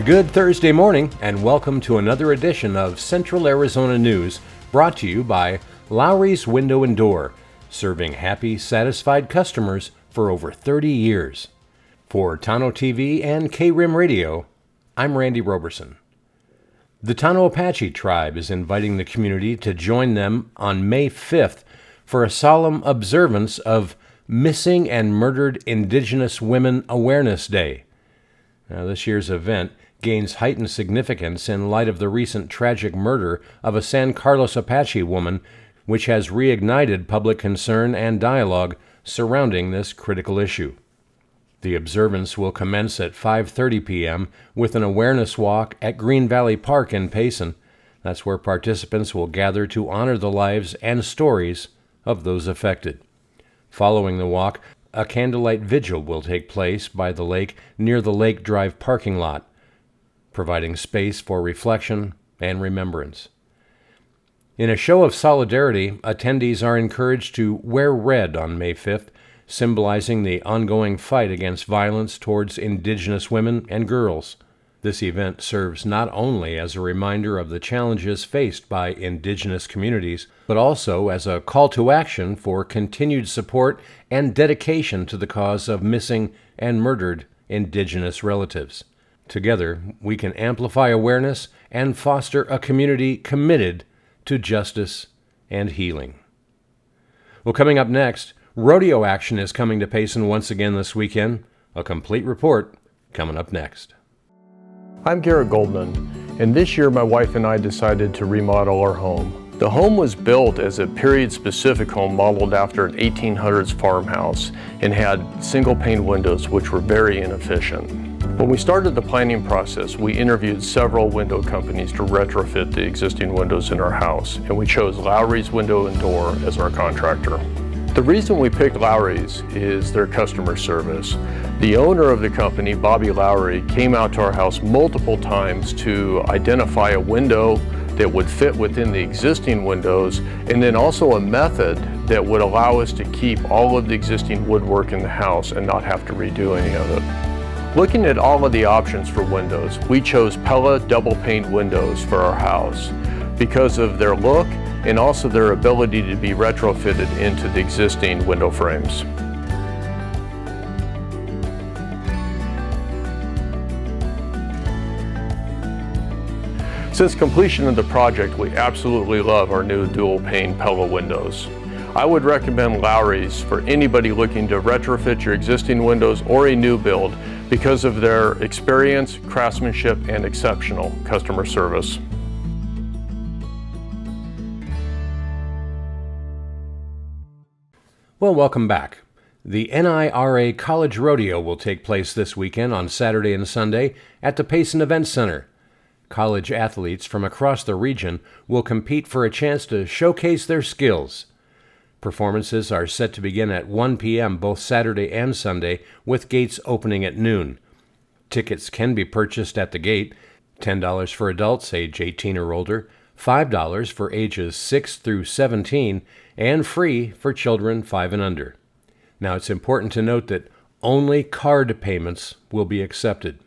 Good Thursday morning, and welcome to another edition of Central Arizona News, brought to you by Lowry's Window and Door, serving happy, satisfied customers for over 30 years. For Tonto-TV and K-Rim Radio, I'm Randy Roberson. The Tonto-Apache tribe is inviting the community to join them on May 5th for a solemn observance of Missing and Murdered Indigenous Women Awareness Day. Now, this year's event gains heightened significance in light of the recent tragic murder of a San Carlos Apache woman, which has reignited public concern and dialogue surrounding this critical issue. The observance will commence at 5:30 p.m. with an awareness walk at Green Valley Park in Payson. That's where participants will gather to honor the lives and stories of those affected. Following the walk, a candlelight vigil will take place by the lake near the Lake Drive parking lot, providing space for reflection and remembrance. In a show of solidarity, attendees are encouraged to wear red on May 5th, symbolizing the ongoing fight against violence towards Indigenous women and girls. This event serves not only as a reminder of the challenges faced by Indigenous communities, but also as a call to action for continued support and dedication to the cause of missing and murdered Indigenous relatives. Together, we can amplify awareness and foster a community committed to justice and healing. Well, coming up next, rodeo action is coming to Payson once again this weekend. A complete report coming up next. I'm Garrett Goldman, and this year my wife and I decided to remodel our home. The home was built as a period-specific home modeled after an 1800s farmhouse and had single-pane windows which were very inefficient. When we started the planning process, we interviewed several window companies to retrofit the existing windows in our house, and we chose Lowry's Window and Door as our contractor. The reason we picked Lowry's is their customer service. The owner of the company, Bobby Lowry, came out to our house multiple times to identify a window that would fit within the existing windows, and then also a method that would allow us to keep all of the existing woodwork in the house and not have to redo any of it. Looking at all of the options for windows, we chose Pella double pane windows for our house because of their look and also their ability to be retrofitted into the existing window frames. Since completion of the project, we absolutely love our new dual pane Pella windows. I would recommend Lowry's for anybody looking to retrofit your existing windows or a new build because of their experience, craftsmanship, and exceptional customer service. Well, welcome back. The NIRA College Rodeo will take place this weekend on Saturday and Sunday at the Payson Event Center. College athletes from across the region will compete for a chance to showcase their skills. Performances are set to begin at 1 p.m. both Saturday and Sunday, with gates opening at noon. Tickets can be purchased at the gate, $10 for adults age 18 or older, $5 for ages 6 through 17, and free for children 5 and under. Now, it's important to note that only card payments will be accepted.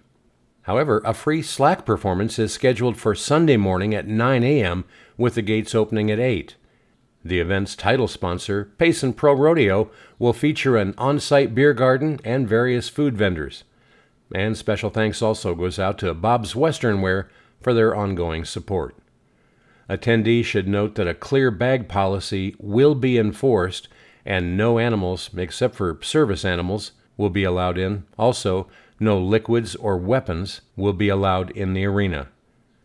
However, a free slack performance is scheduled for Sunday morning at 9 a.m. with the gates opening at 8. The event's title sponsor, Payson Pro Rodeo, will feature an on-site beer garden and various food vendors. And special thanks also goes out to Bob's Western Wear for their ongoing support. Attendees should note that a clear bag policy will be enforced and no animals, except for service animals, will be allowed in. Also, no liquids or weapons will be allowed in the arena.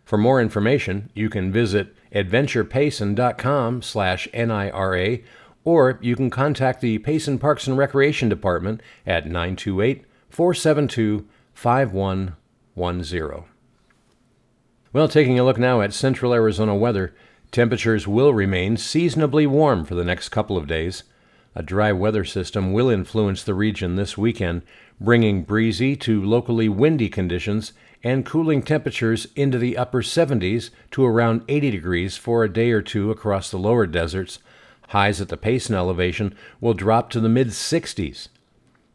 For more information, you can visit adventurepayson.com/NIRA, or you can contact the Payson Parks and Recreation Department at 928-472-5110. Well, taking a look now at Central Arizona weather, temperatures will remain seasonably warm for the next couple of days. A dry weather system will influence the region this weekend, bringing breezy to locally windy conditions and cooling temperatures into the upper 70s to around 80 degrees for a day or two across the lower deserts. Highs at the Payson elevation will drop to the mid-60s.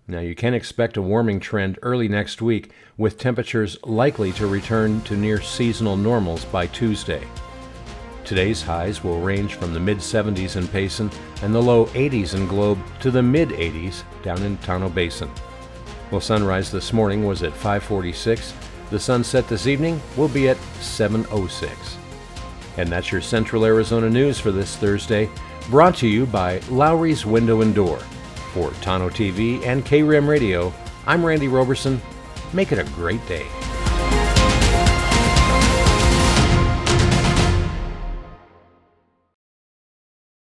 Now you can expect a warming trend early next week, with temperatures likely to return to near seasonal normals by Tuesday. Today's highs will range from the mid-70s in Payson and the low 80s in Globe to the mid-80s down in Tonto Basin. Well, sunrise this morning was at 5:46. The sunset this evening will be at 7:06. And that's your Central Arizona news for this Thursday, brought to you by Lowry's Window and Door. For Tonto-TV and KRIM Radio, I'm Randy Roberson. Make it a great day.